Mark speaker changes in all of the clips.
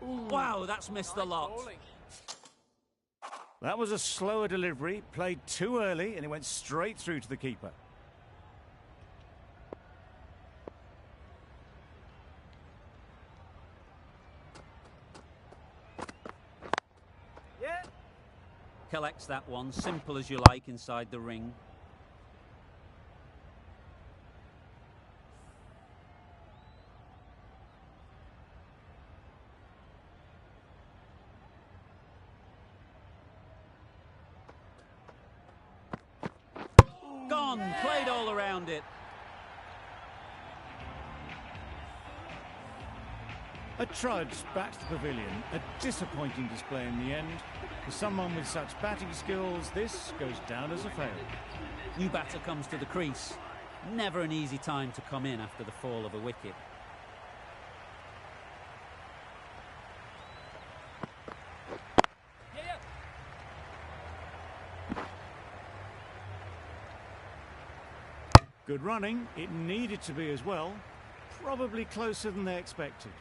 Speaker 1: Wow, that's missed the lot.
Speaker 2: That was a slower delivery, played too early, and it went straight through to the keeper.
Speaker 1: Yeah. Collects that one, simple as you like, inside the ring. Gone, played all around it.
Speaker 2: A trudge back to the pavilion, a disappointing display in the end. For someone with such batting skills, this goes down as a fail.
Speaker 1: New batter comes to the crease. Never an easy time to come in after the fall of a wicket.
Speaker 2: Good running, it needed to be as well. Probably closer than they expected.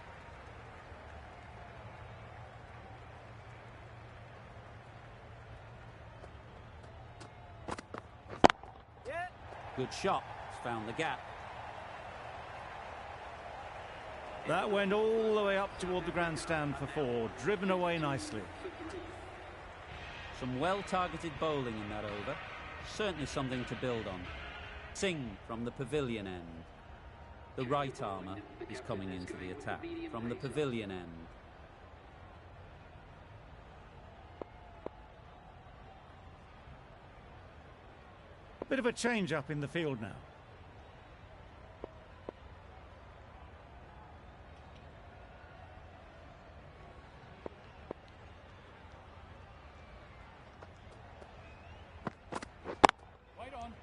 Speaker 1: Good shot, found the gap.
Speaker 2: That went all the way up toward the grandstand for 4, driven away nicely.
Speaker 1: Some well-targeted bowling in that over. Certainly something to build on. Singh from the pavilion end. The right armour is coming into the attack from the pavilion end.
Speaker 2: Bit of a change up in the field now.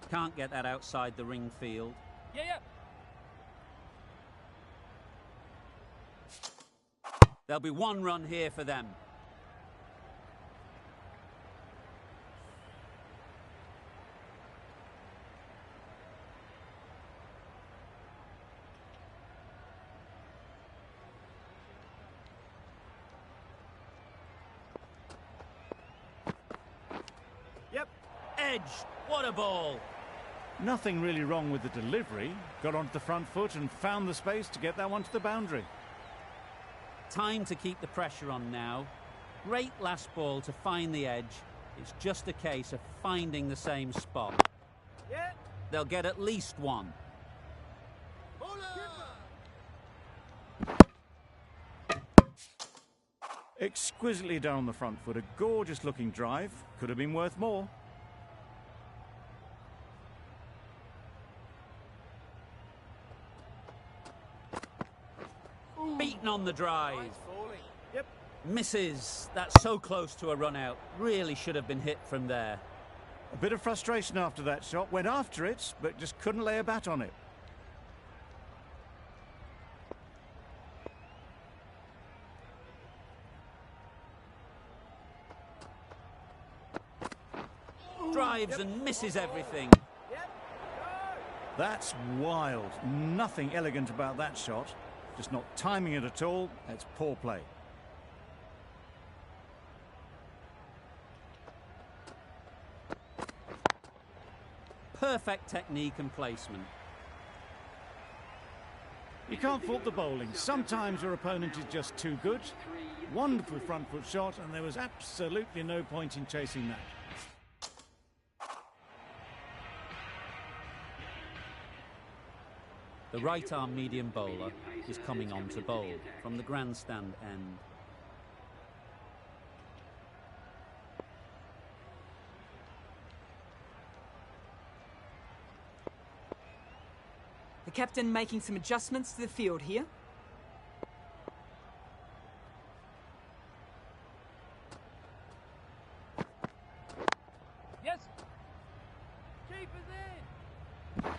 Speaker 1: Can't get that outside the ring field. There'll be 1 run here for them. Edge, what a ball!
Speaker 2: Nothing really wrong with the delivery. Got onto the front foot and found the space to get that one to the boundary.
Speaker 1: Time to keep the pressure on now. Great last ball to find the edge. It's just a case of finding the same spot. They'll get at least 1.
Speaker 2: Exquisitely done on the front foot. A gorgeous looking drive. Could have been worth more.
Speaker 1: Beaten on the drive. Misses. That's so close to a run out. Really should have been hit from there.
Speaker 2: A bit of frustration after that shot. Went after it, but just couldn't lay a bat on it.
Speaker 1: Drives and misses everything.
Speaker 2: That's wild. Nothing elegant about that shot. Just not timing it at all. It's poor play.
Speaker 1: Perfect technique and placement.
Speaker 2: You can't fault the bowling. Sometimes your opponent is just too good. Wonderful front foot shot, and there was absolutely no point in chasing that.
Speaker 1: The right-arm medium bowler is coming on to bowl from the grandstand end.
Speaker 3: The captain making some adjustments to the field here.
Speaker 4: Yes. Keeper's in.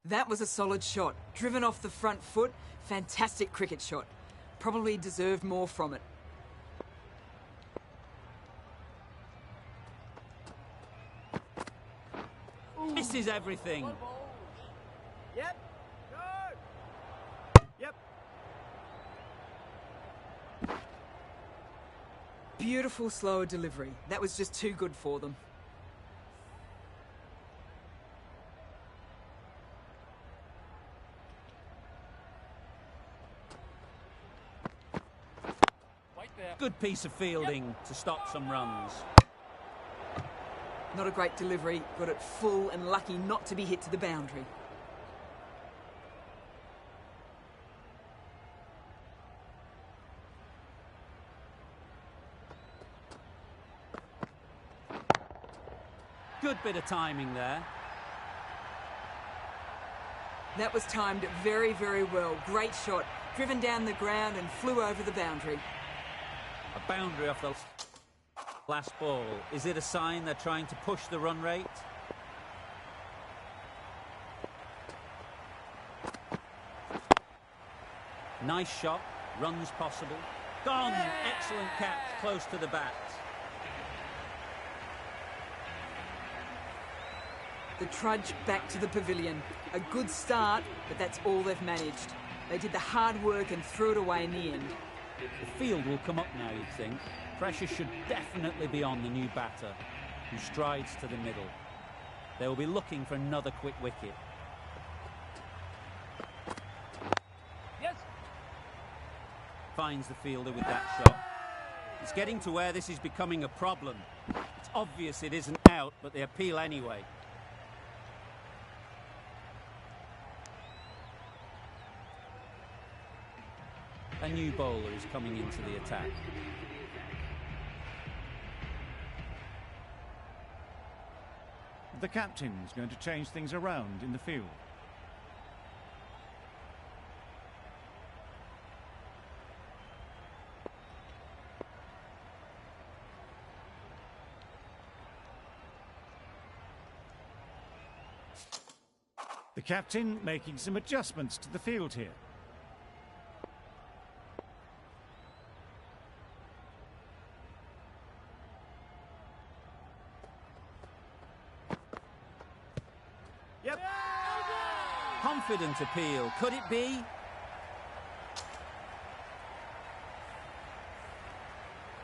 Speaker 3: That was a solid shot. Driven off the front foot. Fantastic cricket shot. Probably deserved more from it.
Speaker 1: Misses everything.
Speaker 4: Yep. Go. Yep.
Speaker 3: beautiful slower delivery. That was just too good for them.
Speaker 1: Good piece of fielding to stop some runs.
Speaker 3: Not a great delivery, got it full and lucky not to be hit to the boundary.
Speaker 1: Good bit of timing there.
Speaker 3: That was timed very, very well. Great shot. Driven down the ground and flew over the boundary.
Speaker 1: A boundary off the last ball. Is it a sign they're trying to push the run rate? Nice shot. Runs possible. Gone! Excellent catch, close to the bat.
Speaker 3: The trudge back to the pavilion. A good start, but that's all they've managed. They did the hard work and threw it away in the end.
Speaker 1: The field will come up now, you'd think. Pressure should definitely be on the new batter, who strides to the middle. They will be looking for another quick wicket.
Speaker 4: Yes.
Speaker 1: Finds the fielder with that shot. It's getting to where this is becoming a problem. It's obvious it isn't out, but they appeal anyway. A new bowler is coming into the attack.
Speaker 2: The captain's going to change things around in the field. The captain making some adjustments to the field here.
Speaker 1: Confident appeal. Could it be?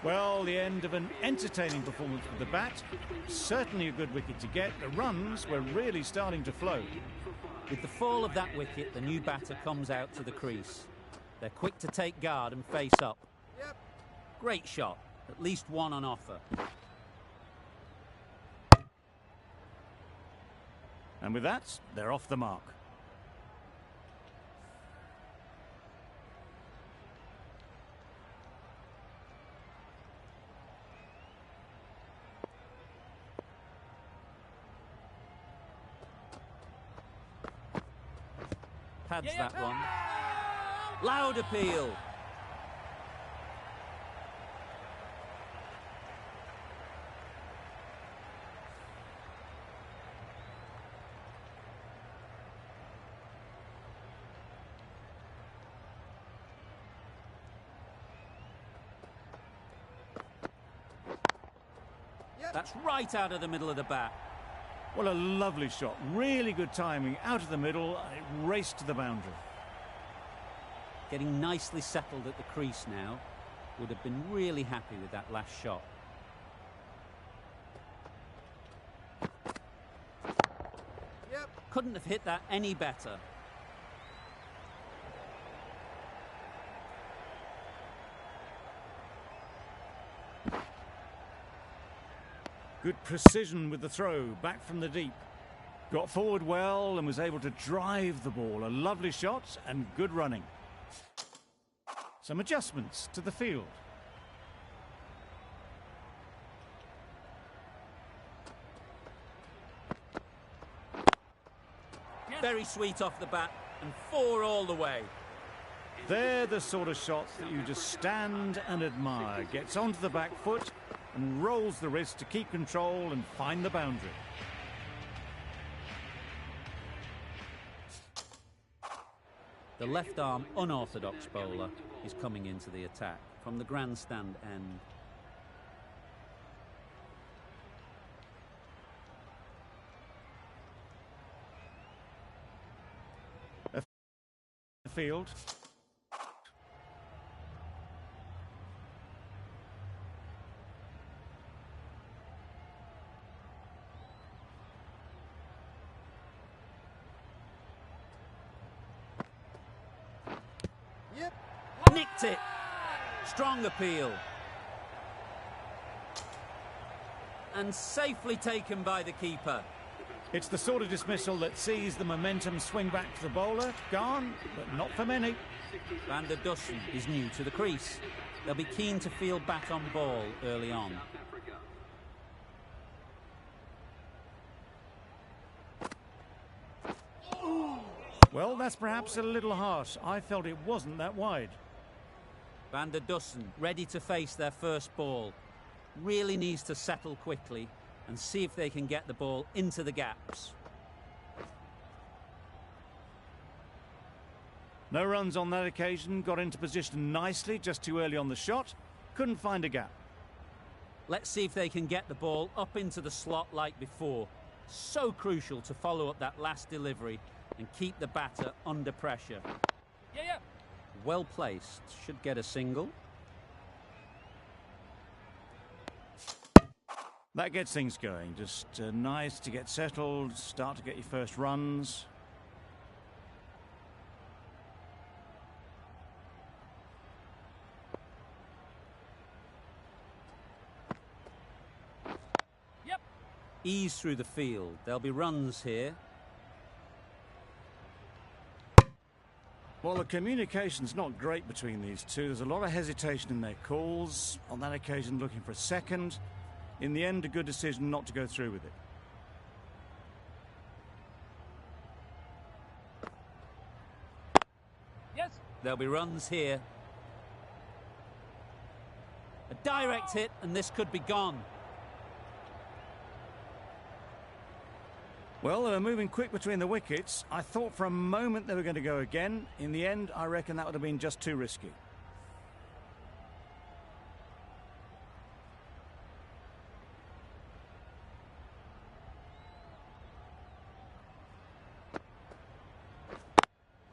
Speaker 2: Well, the end of an entertaining performance with the bat. Certainly a good wicket to get. The runs were really starting to flow.
Speaker 1: With the fall of that wicket, the new batter comes out to the crease. They're quick to take guard and face up. Great shot. At least one on offer.
Speaker 2: And with that, they're off the mark.
Speaker 1: Pads that one. Loud appeal. That's right out of the middle of the bat.
Speaker 2: Well, a lovely shot. Really good timing. Out of the middle, it raced to the boundary.
Speaker 1: Getting nicely settled at the crease now. Would have been really happy with that last shot. Couldn't have hit that any better.
Speaker 2: Good precision with the throw, back from the deep. Got forward well and was able to drive the ball. A lovely shot and good running. Some adjustments to the field.
Speaker 1: Very sweet off the bat and 4 all the way.
Speaker 2: They're the sort of shots that you just stand and admire. Gets onto the back foot and rolls the wrist to keep control and find the boundary.
Speaker 1: The left-arm unorthodox bowler is coming into the attack from the grandstand end.
Speaker 2: The field.
Speaker 1: Nicked it. Strong appeal. And safely taken by the keeper.
Speaker 2: It's the sort of dismissal that sees the momentum swing back to the bowler. Gone, but not for many.
Speaker 1: Van der Dussen is new to the crease. They'll be keen to field bat on ball early on.
Speaker 2: Well, that's perhaps a little harsh. I felt it wasn't that wide.
Speaker 1: Van der Dussen ready to face their first ball. Really needs to settle quickly and see if they can get the ball into the gaps.
Speaker 2: No runs on that occasion, got into position nicely, just too early on the shot. Couldn't find a gap.
Speaker 1: Let's see if they can get the ball up into the slot like before. So crucial to follow up that last delivery and keep the batter under pressure.
Speaker 4: Yeah.
Speaker 1: Well placed, should get a single.
Speaker 2: That gets things going. Just nice to get settled, start to get your first runs.
Speaker 4: Yep.
Speaker 1: Ease through the field. There'll be runs here.
Speaker 2: Well, the communication's not great between these two. There's a lot of hesitation in their calls. On that occasion, looking for a second. In the end, a good decision not to go through with it.
Speaker 4: Yes.
Speaker 1: There'll be runs here. A direct hit, and this could be gone.
Speaker 2: Well, they were moving quick between the wickets. I thought for a moment they were going to go again. In the end, I reckon that would have been just too risky.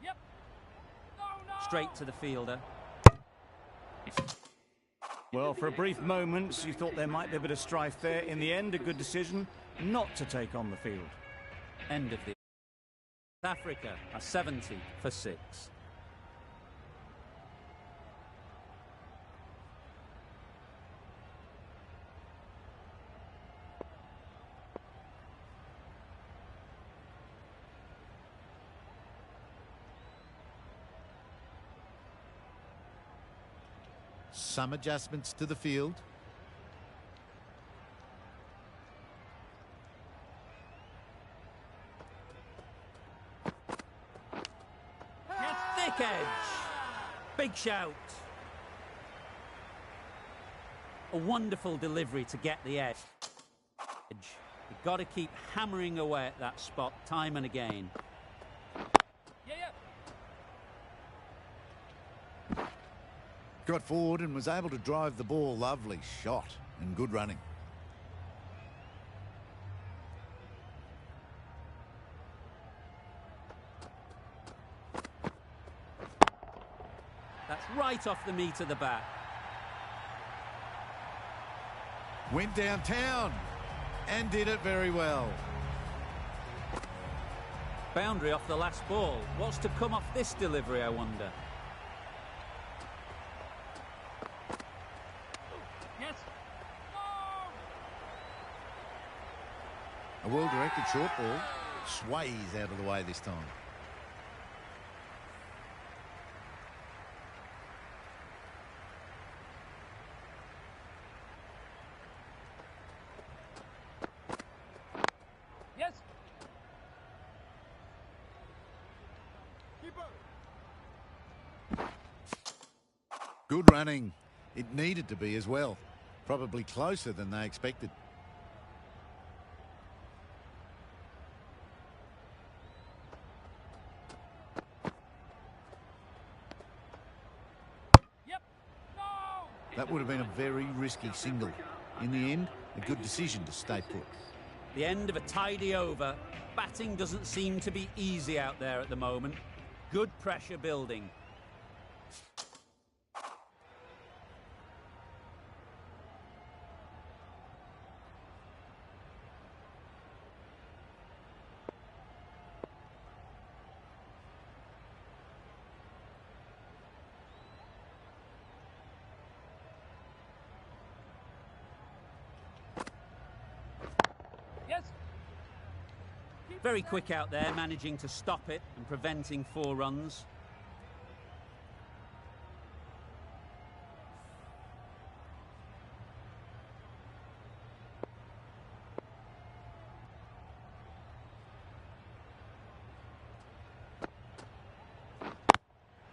Speaker 4: Yep. No.
Speaker 1: Straight to the fielder.
Speaker 2: Well, for a brief moment, you thought there might be a bit of strife there. In the end, a good decision not to take on the field.
Speaker 1: End of the... South Africa are 70 for 6.
Speaker 5: Some adjustments to the field.
Speaker 1: Thick edge. Big shout. A wonderful delivery to get the edge. You've got to keep hammering away at that spot time and again.
Speaker 4: Yeah.
Speaker 5: Got forward and was able to drive the ball. Lovely shot and good running.
Speaker 1: That's right off the meat of the bat.
Speaker 5: Went downtown and did it very well.
Speaker 1: Boundary off the last ball. What's to come off this delivery, I wonder?
Speaker 4: Yes. No.
Speaker 5: A well-directed short ball. Sways out of the way this time.
Speaker 4: Yes.
Speaker 5: Good running. It needed to be as well. Probably closer than they expected.
Speaker 4: Yep. No.
Speaker 5: That would have been a very risky single. In the end, a good decision to stay put.
Speaker 1: The end of a tidy over. Batting doesn't seem to be easy out there at the moment. Good pressure building. Very quick out there, managing to stop it and preventing 4 runs.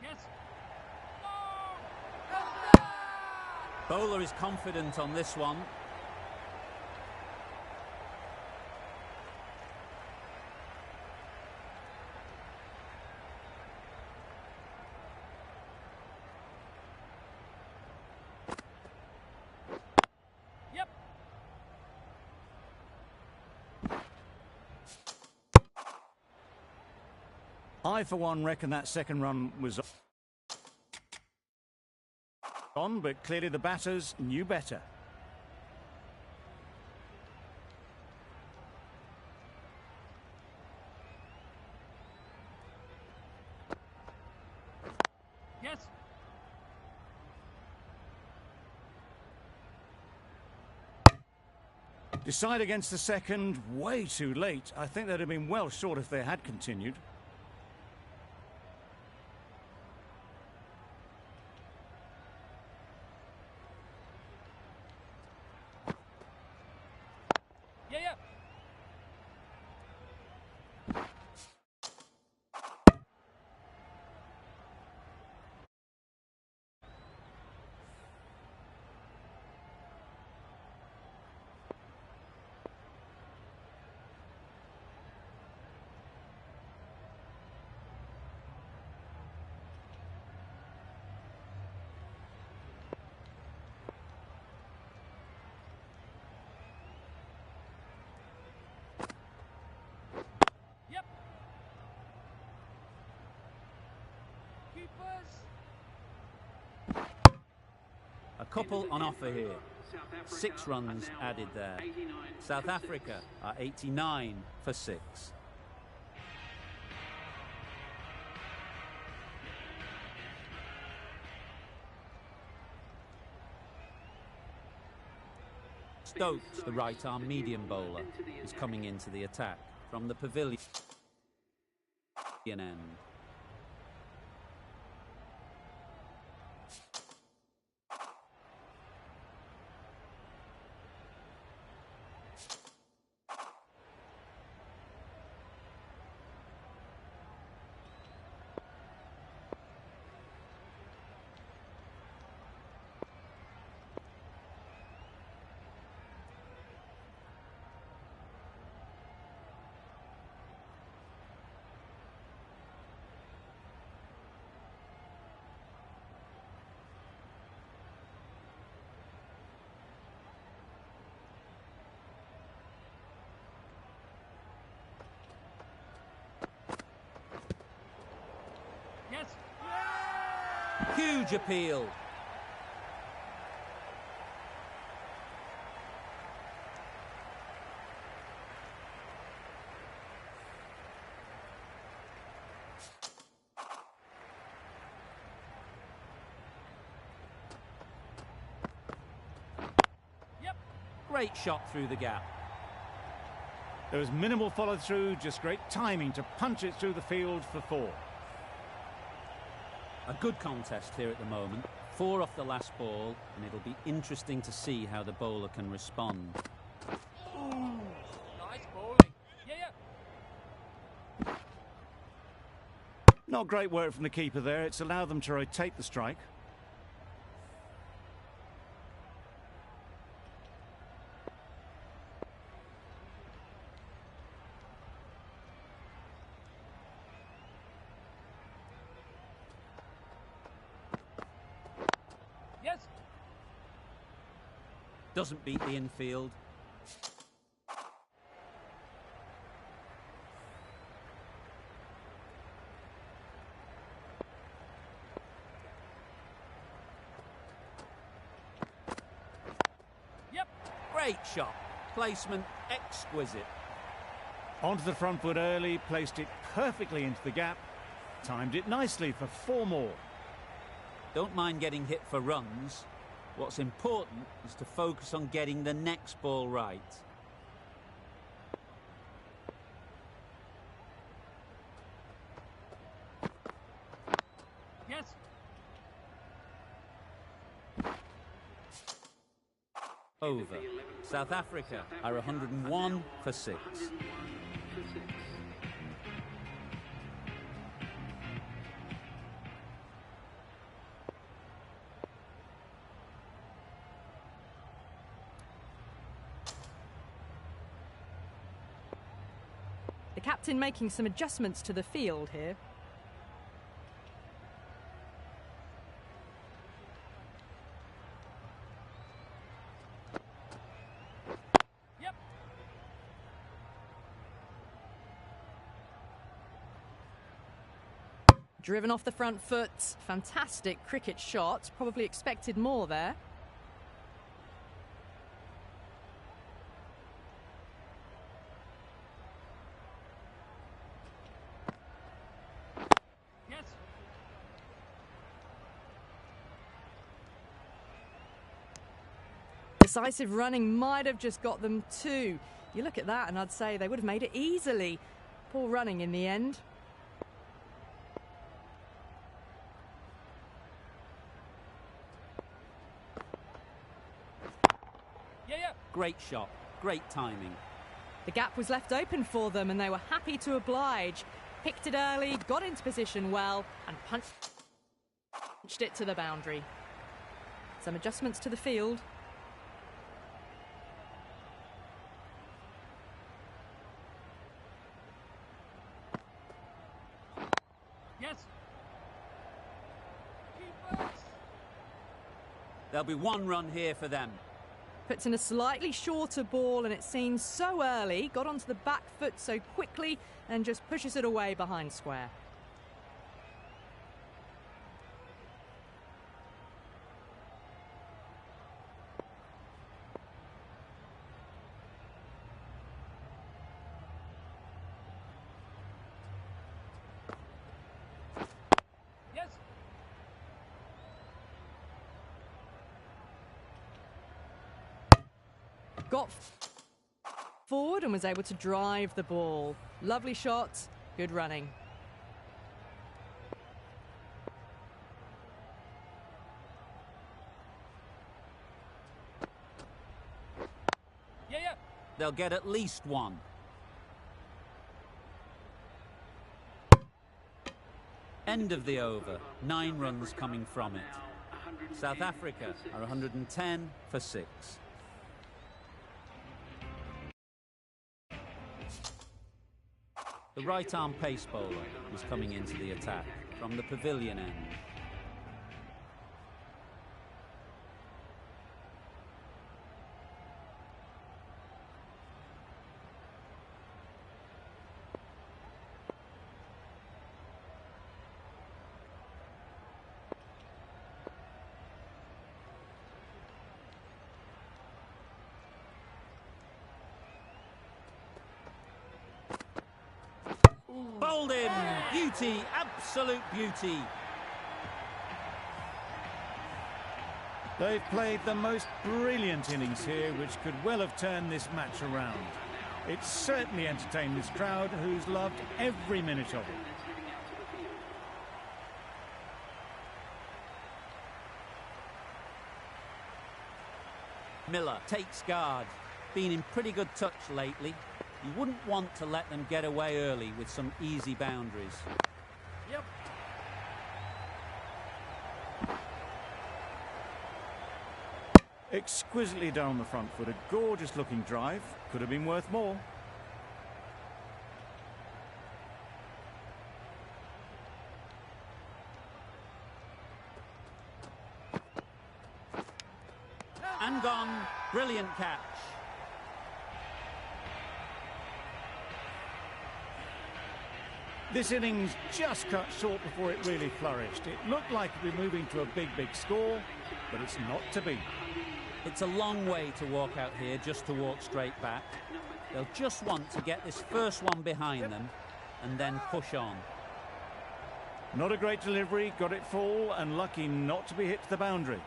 Speaker 4: Yes.
Speaker 1: Bowler is confident on this one.
Speaker 4: Yep.
Speaker 2: I, for one, reckon that second run was on, but clearly the batters knew better.
Speaker 4: Yes.
Speaker 2: Decide against the second, way too late. I think they'd have been well short if they had continued.
Speaker 4: Yeah, yeah. Yep. Keepers.
Speaker 1: A couple on offer here. 6 runs added there. South Africa are 89 for 6. Stokes, the right-arm medium bowler, is coming into the attack from the pavilion end.
Speaker 4: Yes.
Speaker 1: Huge appeal.
Speaker 4: Yep.
Speaker 1: Great shot through the gap.
Speaker 2: There was minimal follow-through, just great timing to punch it through the field for 4.
Speaker 1: A good contest here at the moment. 4 off the last ball, and it'll be interesting to see how the bowler can respond.
Speaker 4: Nice bowling. Yeah, yeah.
Speaker 2: Not great work from the keeper there. It's allowed them to rotate the strike.
Speaker 4: Yes.
Speaker 1: Doesn't beat the infield.
Speaker 4: Yep.
Speaker 1: Great shot. Placement exquisite.
Speaker 2: Onto the front foot early, placed it perfectly into the gap, timed it nicely for 4 more.
Speaker 1: Don't mind getting hit for runs. What's important is to focus on getting the next ball right. over. South Africa are 101 for 6.
Speaker 6: The captain making some adjustments to the field here.
Speaker 4: Yep.
Speaker 6: Driven off the front foot. Fantastic cricket shot. Probably expected more there.
Speaker 4: Yes.
Speaker 6: Decisive running might have just got them two. You look at that and I'd say they would have made it easily. Poor running in the end.
Speaker 4: Yeah, yeah.
Speaker 1: Great shot, great timing.
Speaker 6: The gap was left open for them and they were happy to oblige. Picked it early, got into position well and punched it to the boundary. Some adjustments to the field.
Speaker 4: Yes. Keepers.
Speaker 1: There'll be one run here for them.
Speaker 6: Puts in a slightly shorter ball and it seems so early. Got onto the back foot so quickly and just pushes it away behind square.
Speaker 4: Yes.
Speaker 6: Got forward and was able to drive the ball. Lovely shot, good running.
Speaker 4: Yeah, yeah.
Speaker 1: They'll get at least one. End of the over. 9 runs coming from it. South Africa are 110 for 6. The right-arm pace bowler is coming into the attack from the pavilion end. Bowled in! Beauty! Absolute beauty!
Speaker 2: They've played the most brilliant innings here, which could well have turned this match around. It certainly entertained this crowd, who's loved every minute of it.
Speaker 1: Miller takes guard. Been in pretty good touch lately. You wouldn't want to let them get away early with some easy boundaries.
Speaker 4: Yep.
Speaker 2: Exquisitely done on the front foot, a gorgeous looking drive. Could have been worth more.
Speaker 1: And gone. Brilliant catch.
Speaker 2: This innings just cut short before it really flourished. It looked like it'd be moving to a big score, but it's not to be.
Speaker 1: It's a long way to walk out here just to walk straight back. They'll just want to get this first one behind them and then push on.
Speaker 2: Not a great delivery, got it full and lucky not to be hit to the boundary.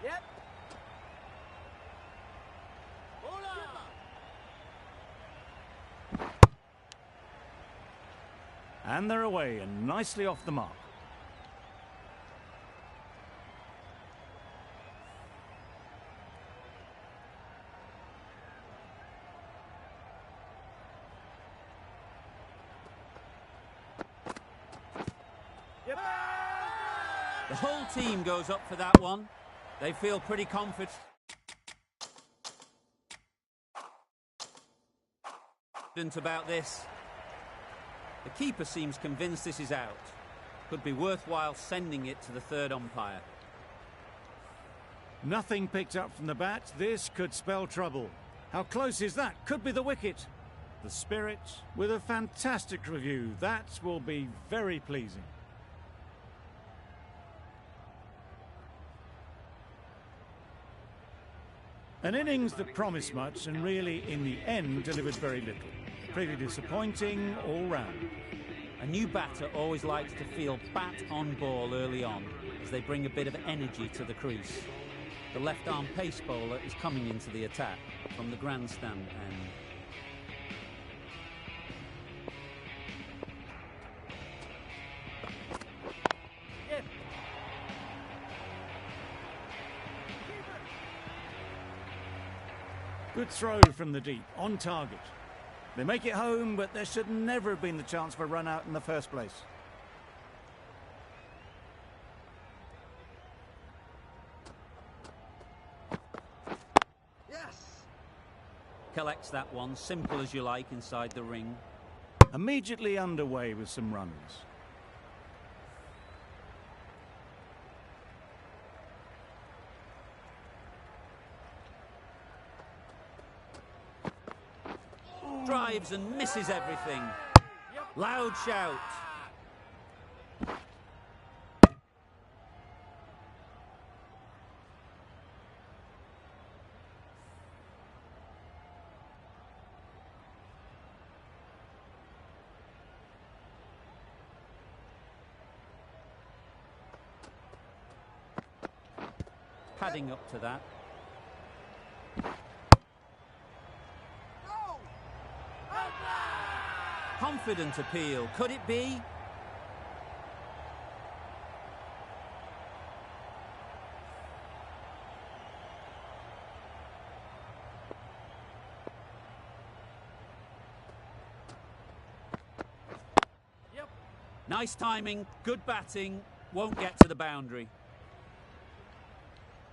Speaker 4: Yep.
Speaker 2: And they're away and nicely off the mark.
Speaker 1: The whole team goes up for that one. They feel pretty confident about this. The keeper seems convinced this is out. Could be worthwhile sending it to the third umpire.
Speaker 2: Nothing picked up from the bat. This could spell trouble. How close is that? Could be the wicket. The Spirit with a fantastic review. That will be very pleasing. An innings that promised much and really, in the end, delivered very little. Pretty disappointing all round.
Speaker 1: A new batter always likes to feel bat on ball early on, as they bring a bit of energy to the crease. The left-arm pace bowler is coming into the attack from the grandstand end.
Speaker 2: Good throw from the deep, on target. They make it home, but there should never have been the chance for a run out in the first place.
Speaker 4: Yes!
Speaker 1: Collects that one, simple as you like, inside the ring.
Speaker 2: Immediately underway with some runs.
Speaker 1: Drives and misses everything. Loud shout. Padding up to that. Confident appeal, could it be?
Speaker 4: Yep.
Speaker 1: Nice timing, good batting, won't get to the boundary.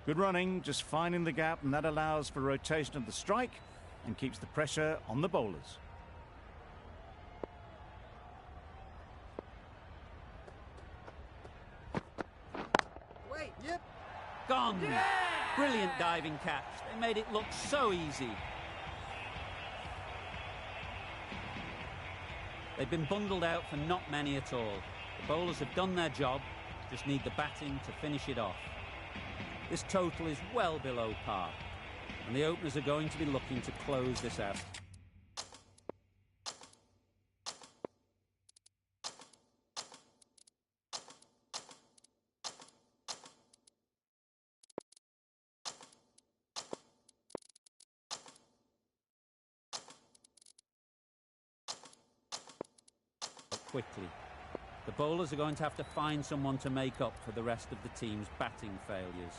Speaker 2: Good running, just finding the gap, and that allows for rotation of the strike and keeps the pressure on the bowlers.
Speaker 1: Gone. Yeah! Brilliant diving catch. They made it look so easy. They've been bundled out for not many at all. The bowlers have done their job, just need the batting to finish it off. This total is well below par, and the openers are going to be looking to close this out. Quickly. The bowlers are going to have to find someone to make up for the rest of the team's batting failures.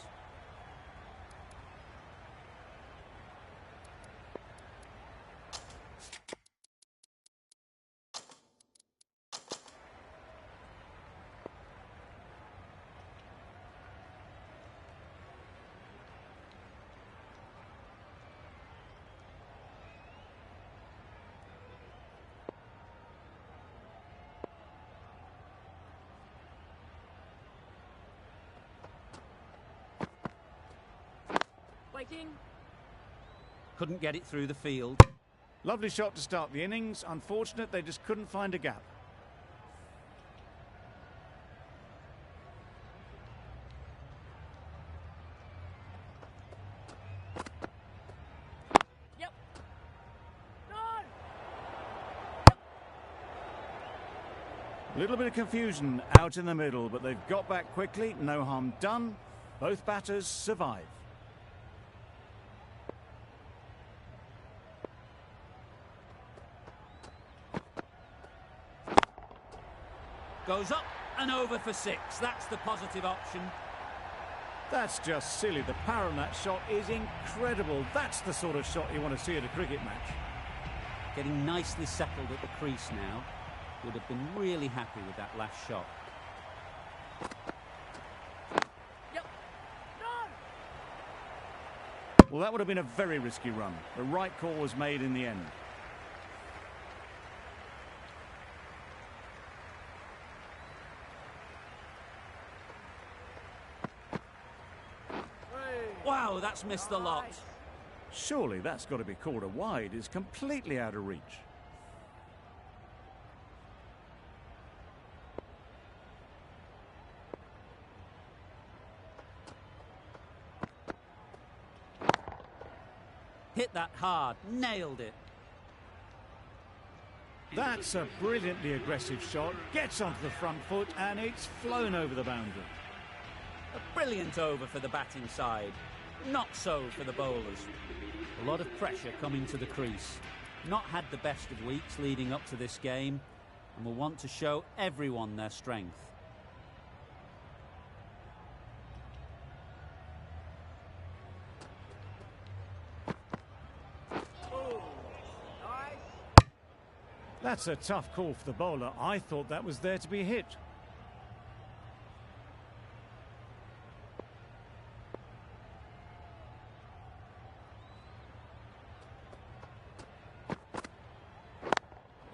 Speaker 1: Couldn't get it through the field.
Speaker 2: Lovely shot to start the innings. Unfortunate they just couldn't find a gap.
Speaker 4: Yep. No!
Speaker 2: A little bit of confusion out in the middle, but they've got back quickly. No harm done. Both batters survive.
Speaker 1: Goes up and over for 6. That's the positive option.
Speaker 2: That's just silly. The power on that shot is incredible. That's the sort of shot you want to see at a cricket match.
Speaker 1: Getting nicely settled at the crease now. Would have been really happy with that last shot.
Speaker 4: Yep. No!
Speaker 2: Well, that would have been a very risky run. The right call was made in the end.
Speaker 1: Wow, that's missed the lot.
Speaker 2: Surely that's got to be called a wide. It's completely out of reach.
Speaker 1: Hit that hard, nailed it.
Speaker 2: That's a brilliantly aggressive shot. Gets onto the front foot and it's flown over the boundary.
Speaker 1: A brilliant over for the batting side. Not so for the bowlers. A lot of pressure coming to the crease. Not had the best of weeks leading up to this game and will want to show everyone their strength.
Speaker 2: That's a tough call for the bowler. I thought that was there to be hit.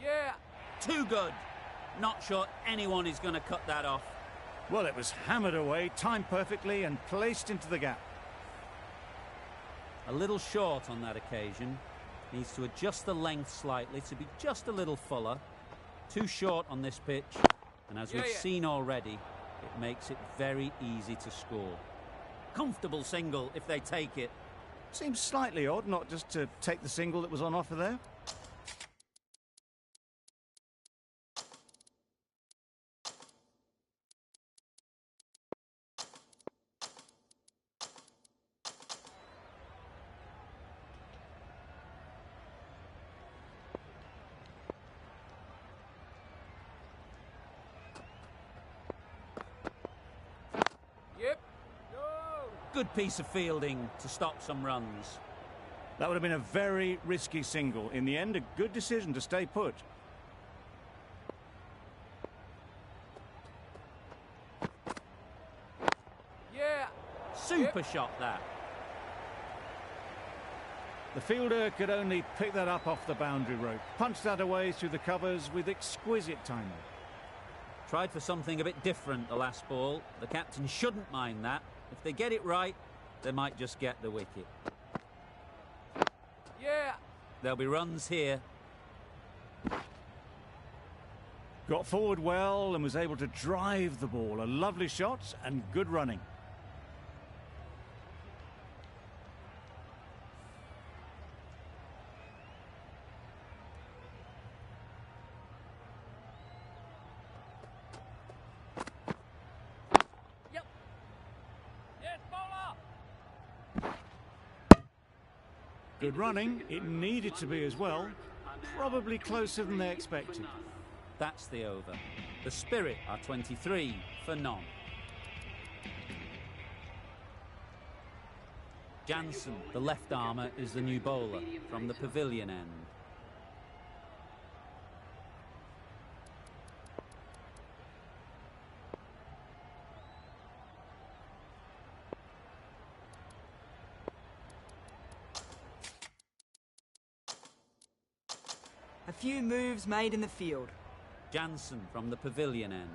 Speaker 4: Yeah!
Speaker 1: Too good. Not sure anyone is going to cut that off.
Speaker 2: Well, it was hammered away, timed perfectly and placed into the gap.
Speaker 1: A little short on that occasion. Needs to adjust the length slightly to be just a little fuller. Too short on this pitch. And as we've seen already, it makes it very easy to score. Comfortable single if they take it.
Speaker 2: Seems slightly odd not just to take the single that was on offer there.
Speaker 4: Yep! No!
Speaker 1: Good piece of fielding to stop some runs.
Speaker 2: That would have been a very risky single. In the end, a good decision to stay put.
Speaker 4: Yeah!
Speaker 1: Super shot that.
Speaker 2: The fielder could only pick that up off the boundary rope. Punched that away through the covers with exquisite timing.
Speaker 1: Tried for something a bit different the last ball. The captain shouldn't mind that. If they get it right, they might just get the wicket.
Speaker 4: Yeah!
Speaker 1: There'll be runs here.
Speaker 2: Got forward well and was able to drive the ball. A lovely shot and good running.
Speaker 4: Yep! Yes, bowler!
Speaker 2: Good running. It needed to be as well. Probably closer than they expected.
Speaker 1: That's the over. The Spirit are 23 for none. Jansen, the left armour, is the new bowler from the pavilion end.
Speaker 3: A few moves made in the field.
Speaker 1: Jansen from the pavilion end.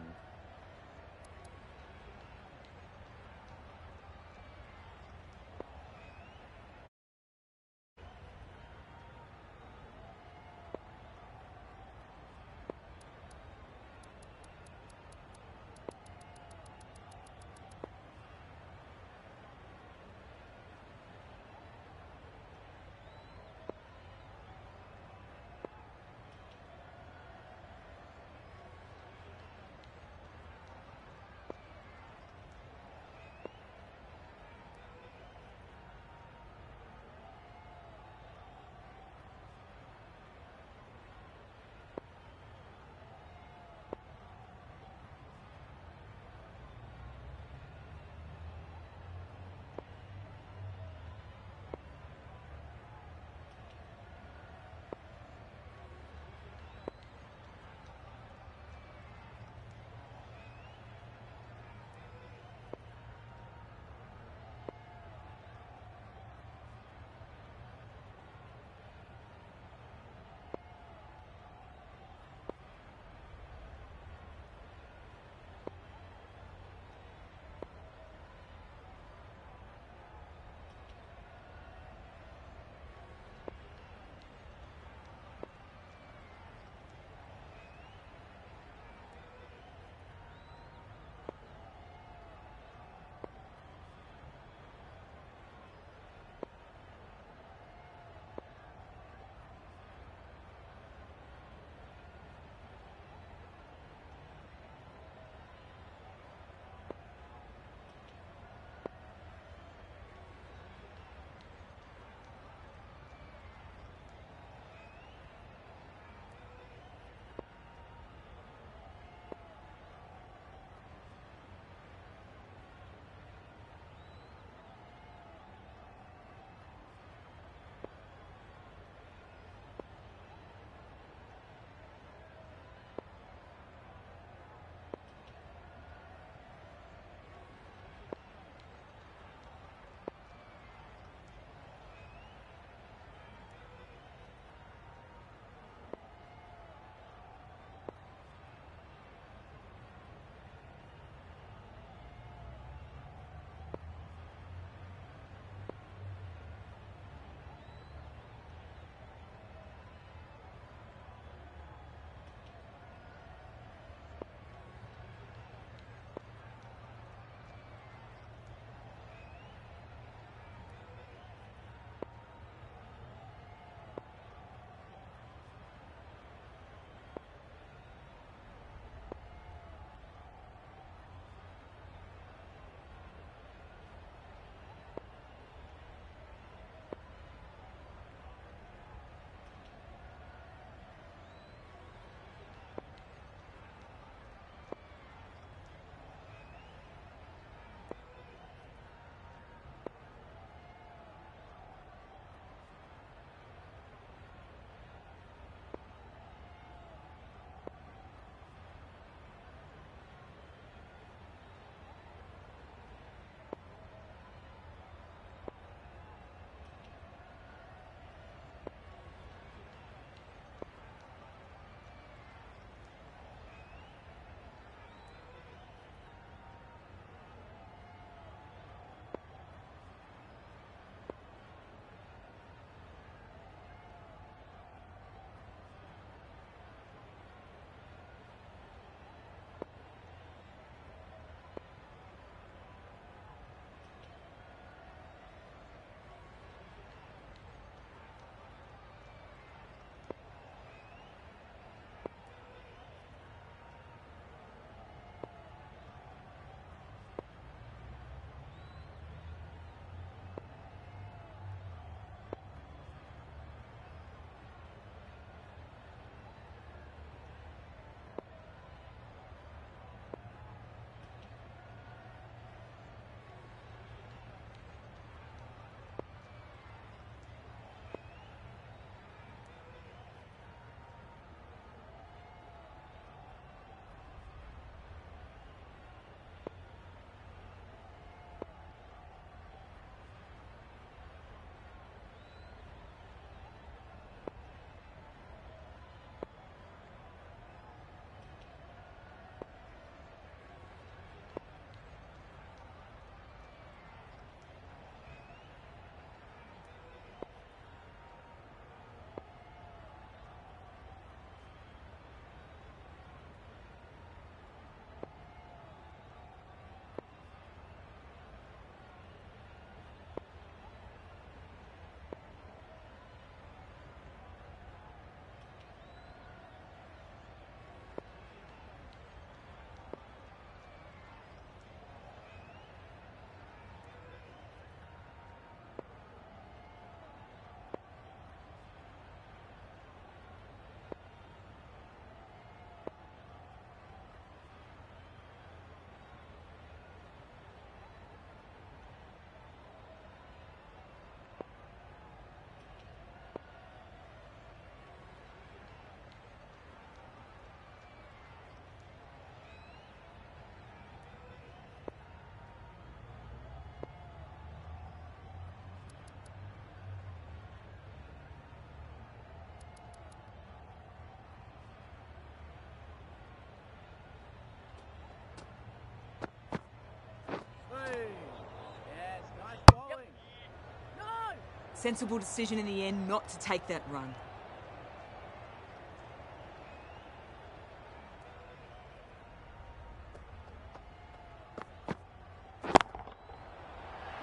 Speaker 3: Sensible decision in the end not to take that run.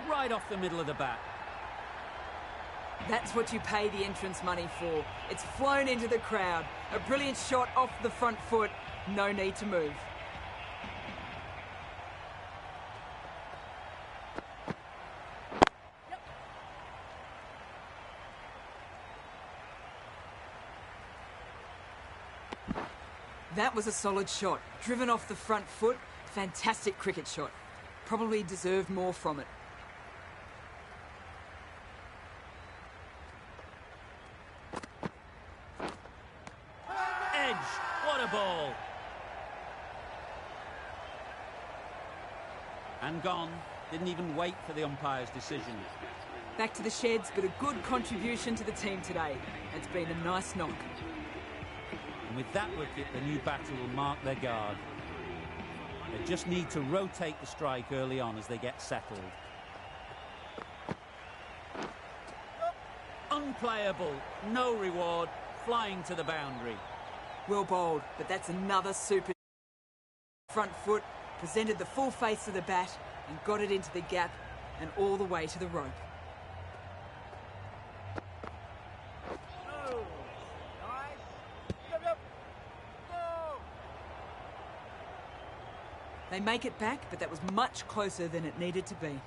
Speaker 1: Right off the middle of the bat.
Speaker 3: That's what you pay the entrance money for. It's flown into the crowd. A brilliant shot off the front foot. No need to move. That was a solid shot. Driven off the front foot. Fantastic cricket shot. Probably deserved more from it.
Speaker 1: Edge! What a ball! And gone. Didn't even wait for the umpire's decision.
Speaker 3: Back to the sheds, but a good contribution to the team today. It's been a nice knock.
Speaker 1: And with that wicket, the new batter will mark their guard. They just need to rotate the strike early on as they get settled. Unplayable, no reward, flying to the boundary.
Speaker 3: Well bowled, but that's another super front foot, presented the full face of the bat and got it into the gap and all the way to the rope.
Speaker 4: Oh, nice. Yep, yep. Go.
Speaker 3: They make it back, but that was much closer than it needed to be.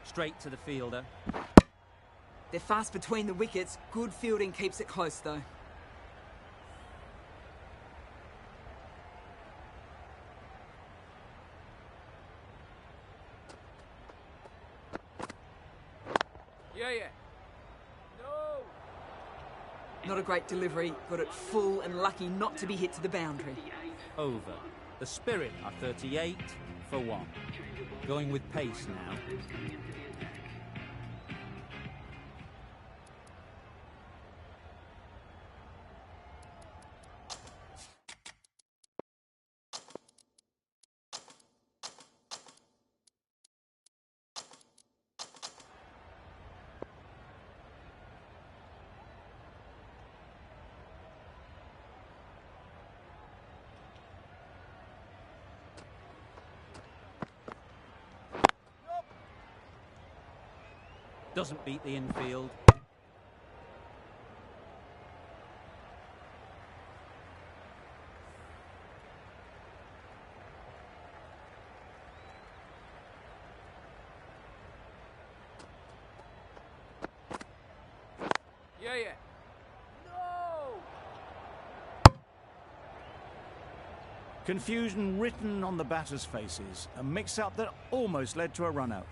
Speaker 1: Straight to the fielder.
Speaker 3: They're fast between the wickets. Good fielding keeps it close, though.
Speaker 4: Yeah, yeah. No.
Speaker 3: Not a great delivery. Got it full and lucky not to be hit to the boundary.
Speaker 1: Over. The Spirit are 38 for 1. Going with pace now. Doesn't beat the infield.
Speaker 4: Yeah, yeah. No.
Speaker 2: Confusion written on the batters' faces. A mix-up that almost led to a run-out.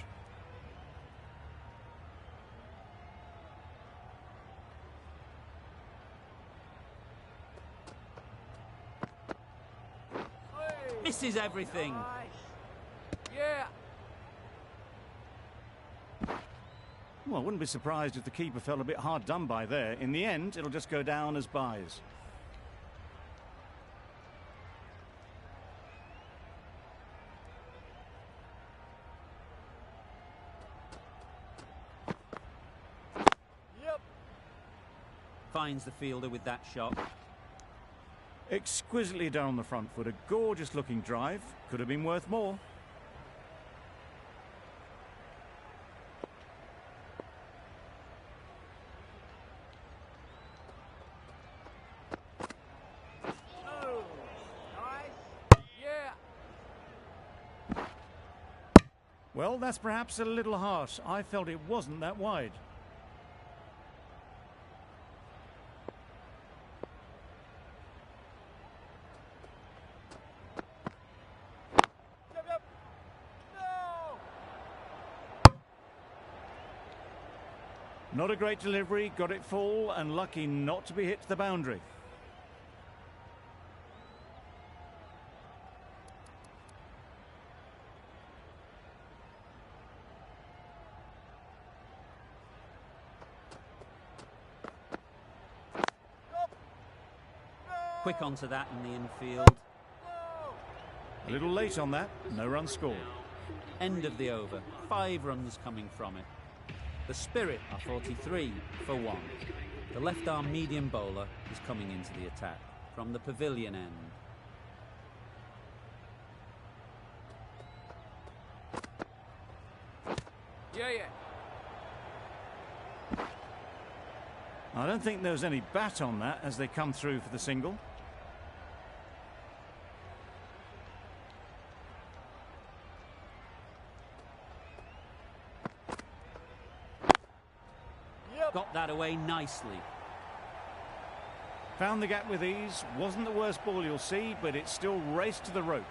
Speaker 1: Misses everything.
Speaker 4: Nice. Yeah.
Speaker 2: Well, I wouldn't be surprised if the keeper felt a bit hard done by there. In the end, it'll just go down as byes.
Speaker 4: Yep.
Speaker 1: Finds the fielder with that shot.
Speaker 2: Exquisitely done on the front foot. A gorgeous-looking drive. Could have been worth more.
Speaker 4: Oh, nice. Yeah.
Speaker 2: Well, that's perhaps a little harsh. I felt it wasn't that wide.
Speaker 4: Yep, yep. No.
Speaker 2: Not a great delivery, got it full and lucky not to be hit to the boundary.
Speaker 1: Quick onto that in the infield.
Speaker 2: A little late on that, no run scored.
Speaker 1: End of the over, 5 runs coming from it. The Spirit are 43 for 1. The left-arm medium bowler is coming into the attack from the pavilion end.
Speaker 4: Yeah.
Speaker 2: I don't think there was any bat on that as they come through for the single.
Speaker 4: Yep.
Speaker 1: Got that away nicely.
Speaker 2: Found the gap with ease. Wasn't the worst ball you'll see, but it still raced to the rope.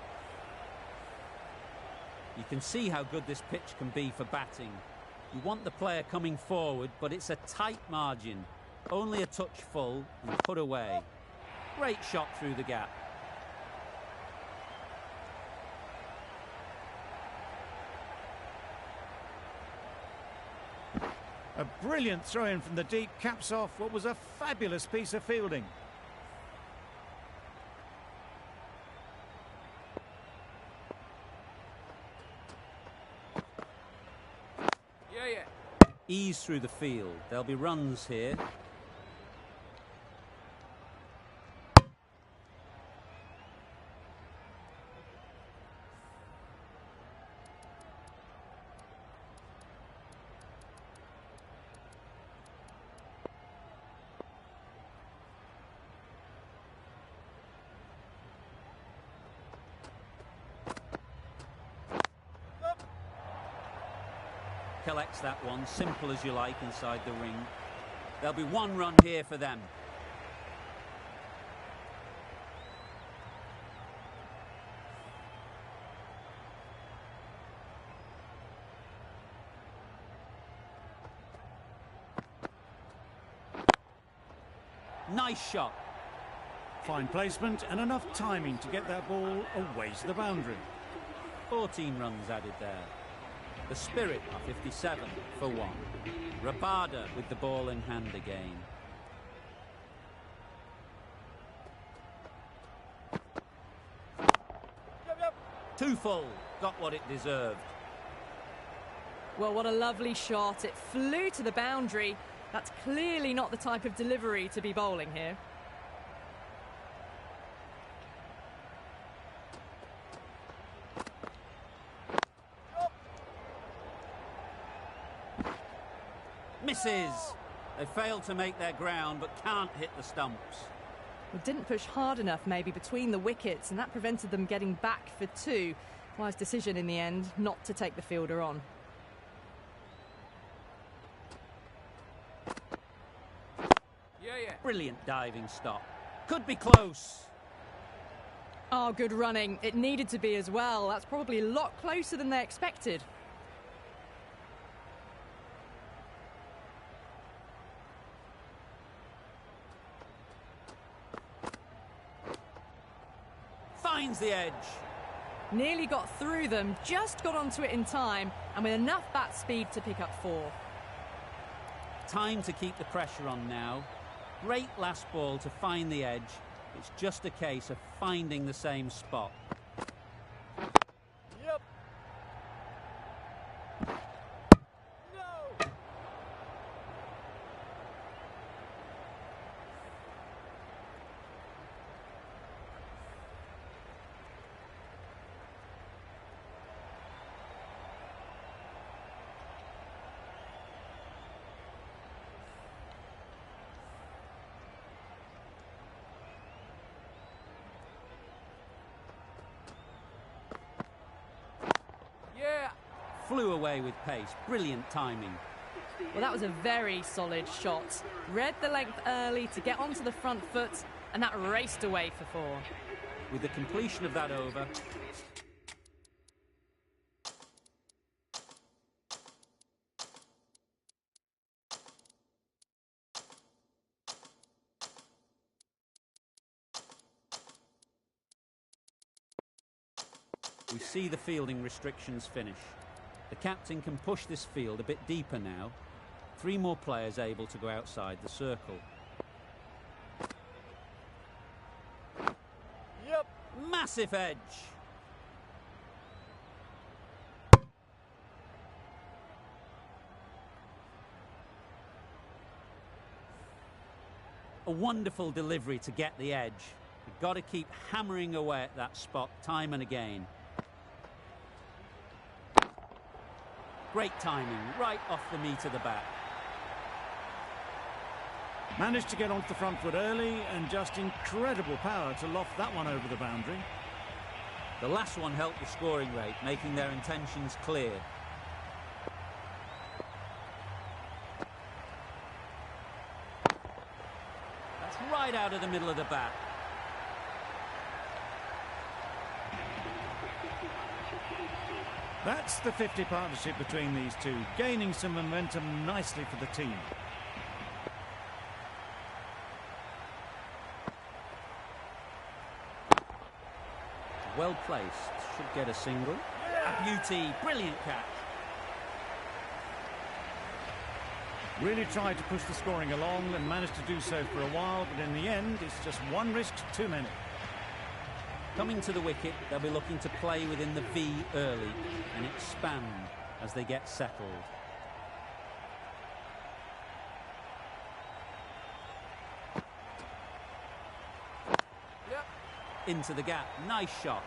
Speaker 1: You can see how good this pitch can be for batting. You want the player coming forward, but it's a tight margin. Only a touch full and put away. Great shot through the gap.
Speaker 2: A brilliant throw-in from the deep caps off what was a fabulous piece of fielding.
Speaker 4: Yeah.
Speaker 1: Ease through the field. There'll be runs here. Collects that one, simple as you like, inside the ring. There'll be 1 run here for them. Nice shot.
Speaker 2: Fine placement and enough timing to get that ball away to the boundary.
Speaker 1: 14 runs added there. The Spirit are 57 for 1. Rabada with the ball in hand again.
Speaker 4: Yep.
Speaker 1: Too full. Got what it deserved.
Speaker 6: Well, what a lovely shot. It flew to the boundary. That's clearly not the type of delivery to be bowling here.
Speaker 1: Misses. They failed to make their ground, but can't hit the stumps.
Speaker 6: Well, didn't push hard enough maybe between the wickets, and that prevented them getting back for 2. Wise decision in the end not to take the fielder on.
Speaker 4: Yeah.
Speaker 1: Brilliant diving stop. Could be close.
Speaker 6: Oh, good running. It needed to be as well. That's probably a lot closer than they expected.
Speaker 1: Finds the edge.
Speaker 6: Nearly got through them, just got onto it in time, and with enough bat speed to pick up 4.
Speaker 1: Time to keep the pressure on now. Great last ball to find the edge. It's just a case of finding the same spot.
Speaker 4: Yep. No. Yeah.
Speaker 1: Flew away with pace. Brilliant timing.
Speaker 6: Well, that was a very solid shot. Read the length early to get onto the front foot, and that raced away for 4.
Speaker 1: With the completion of that over, we see the fielding restrictions finish. The captain can push this field a bit deeper now. 3 more players able to go outside the circle. Massive edge. A wonderful delivery to get the edge. You've got to keep hammering away at that spot time and again. Great timing, right off the meat of the bat.
Speaker 2: Managed to get onto the front foot early and just incredible power to loft that one over the boundary.
Speaker 1: The last one helped the scoring rate, making their intentions clear. That's right out of the middle of the bat.
Speaker 2: That's the 50 partnership between these two, gaining some momentum nicely for the team.
Speaker 1: Well placed, should get a single. A beauty, brilliant catch.
Speaker 2: Really tried to push the scoring along and managed to do so for a while, but in the end, it's just one risk too many.
Speaker 1: Coming to the wicket, they'll be looking to play within the V early and expand as they get settled.
Speaker 4: Yep.
Speaker 1: Into the gap, nice shot.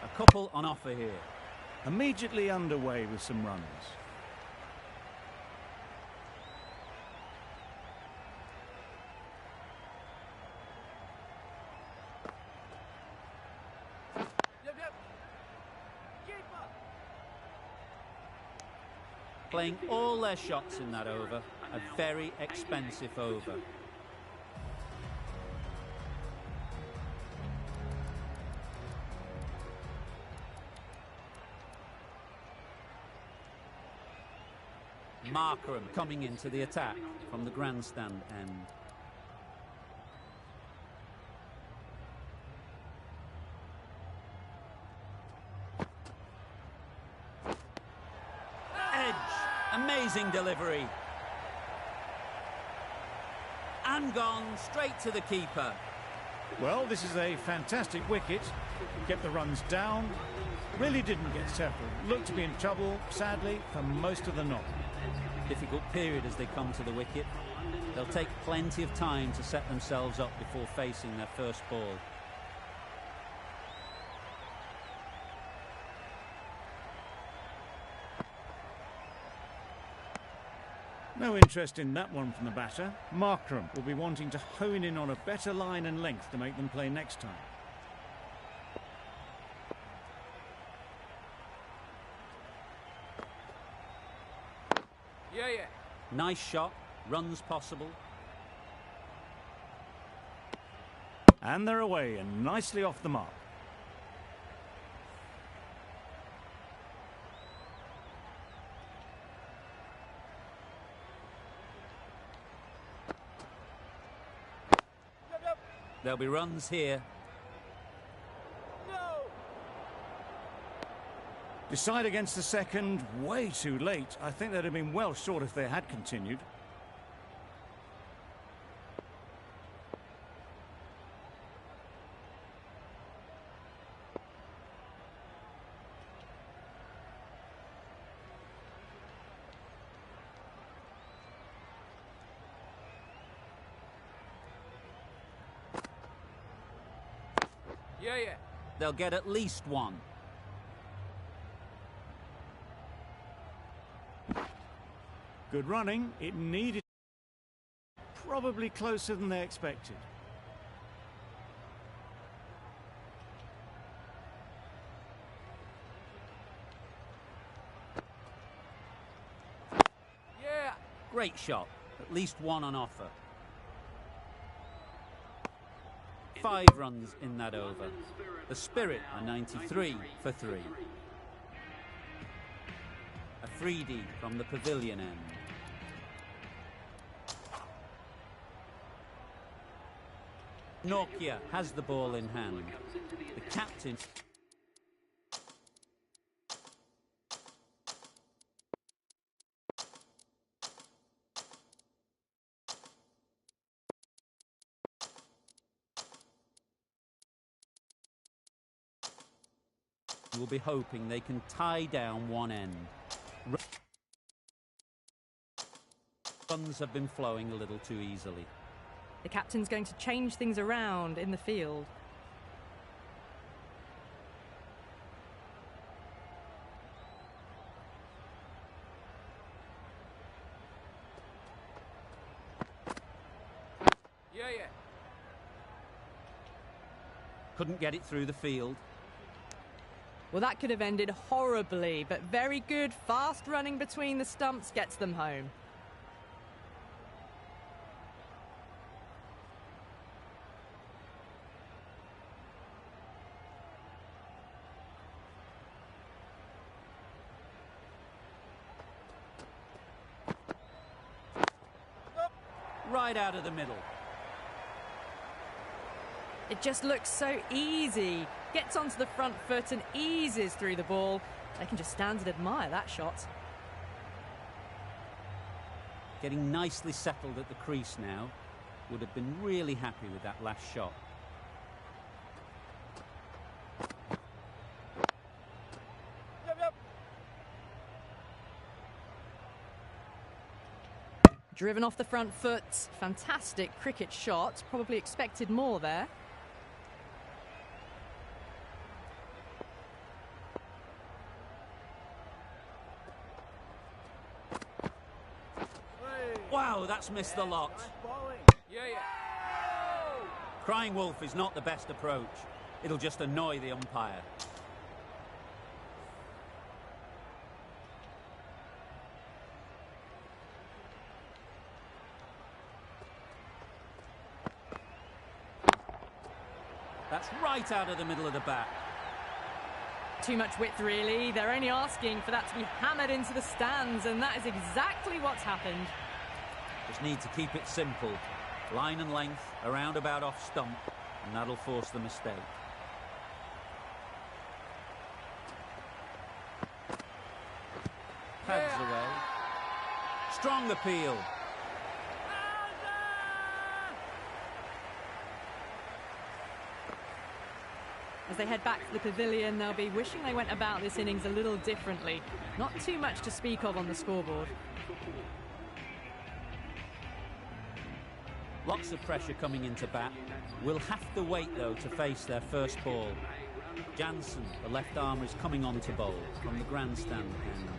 Speaker 1: A couple on offer here.
Speaker 2: Immediately underway with some runs.
Speaker 4: Yep. Keeper.
Speaker 1: Playing all their shots in that over. A very expensive over. Markram coming into the attack from the grandstand end. Edge, amazing delivery. And gone straight to the keeper.
Speaker 2: Well, this is a fantastic wicket. Kept the runs down. Really didn't get settled. Looked to be in trouble, sadly, for most of the knock.
Speaker 1: Difficult period as they come to the wicket. They'll take plenty of time to set themselves up before facing their first ball.
Speaker 2: No interest in that one from the batter. Markram will be wanting to hone in on a better line and length to make them play next time.
Speaker 4: Yeah.
Speaker 1: Nice shot, runs possible.
Speaker 2: And they're away and nicely off the mark.
Speaker 4: Yep.
Speaker 1: There'll be runs here.
Speaker 4: No.
Speaker 2: Decide against the second, way too late. I think they'd have been well short if they had continued.
Speaker 4: Yeah.
Speaker 1: They'll get at least one.
Speaker 2: Good running. It needed. Probably closer than they expected.
Speaker 4: Yeah.
Speaker 1: Great shot, at least one on offer. 5 runs in that over. The Spirit are 93 for 3. A freebie from the pavilion end. Nokia has the ball in hand. The captain. will be hoping they can tie down one end. Runs have been flowing a little too easily.
Speaker 6: The captain's going to change things around in the field.
Speaker 4: Yeah, yeah.
Speaker 1: Couldn't get it through the field.
Speaker 6: Well, that could have ended horribly, but very good, fast running between the stumps gets them home.
Speaker 1: Right out of the middle.
Speaker 6: It just looks so easy. Gets onto the front foot and eases through the ball. They can just stand and admire that shot.
Speaker 1: Getting nicely settled at the crease now. Would have been really happy with that last shot.
Speaker 4: Yep, yep.
Speaker 6: Driven off the front foot. Fantastic cricket shot. Probably expected more there.
Speaker 1: Wow, that's missed the lot.
Speaker 4: Nice bowling. Yeah, yeah.
Speaker 1: Crying wolf is not the best approach. It'll just annoy the umpire. That's right out of the middle of the bat.
Speaker 6: Too much width, really. They're only asking for that to be hammered into the stands, and that is exactly what's happened.
Speaker 1: Just need to keep it simple. Line and length, around about off stump, and that'll force the mistake. Pads away. Strong appeal.
Speaker 6: As they head back to the pavilion, they'll be wishing they went about this innings a little differently. Not too much to speak of on the scoreboard.
Speaker 1: Lots of pressure coming into bat. Will have to wait, though, to face their first ball. Jansen, the left armer, is coming on to bowl from the grandstand end.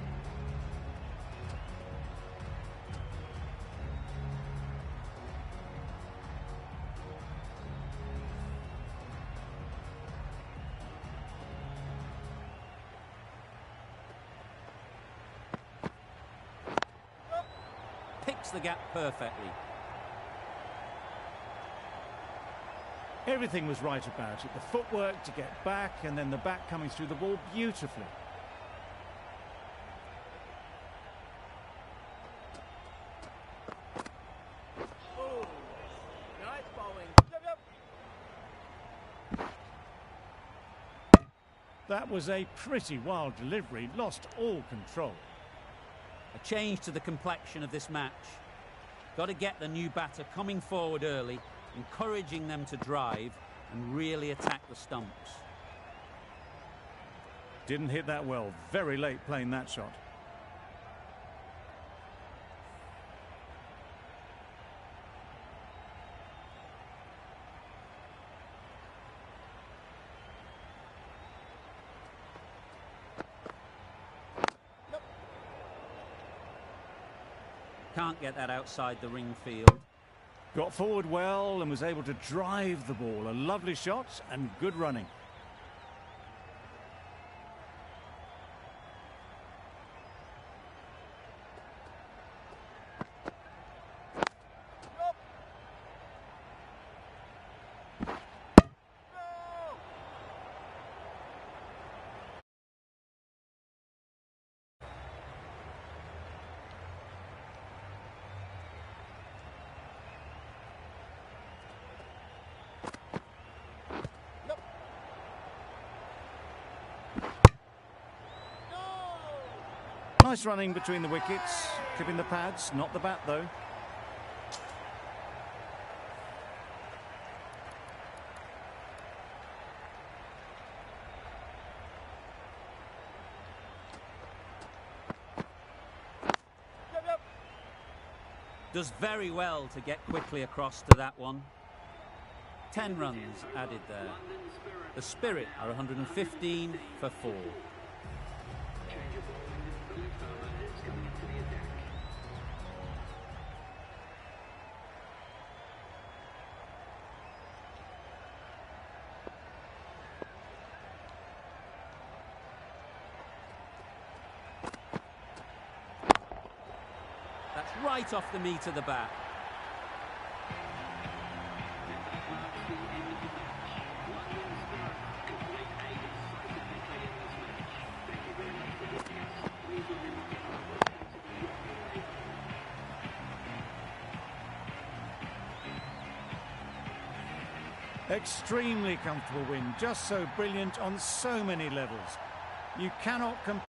Speaker 1: Picks the gap perfectly.
Speaker 2: Everything was right about it. The footwork to get back and then the bat coming through the ball beautifully.
Speaker 4: Oh, nice bowling. Yep, yep.
Speaker 2: That was a pretty wild delivery, lost all control.
Speaker 1: A change to the complexion of this match. Got to get the new batter coming forward early, encouraging them to drive and really attack the stumps.
Speaker 2: Didn't hit that well. Very late playing that shot.
Speaker 1: Can't get that outside the ring field.
Speaker 2: Got forward well and was able to drive the ball. A lovely shot and good running. Nice running between the wickets, clipping the pads, not the bat though.
Speaker 1: Does very well to get quickly across to that one. 10 runs added there. The Spirit are 115 for 4. That's right off the meat of the bat.
Speaker 2: Extremely comfortable win, just so brilliant on so many levels. You cannot compare.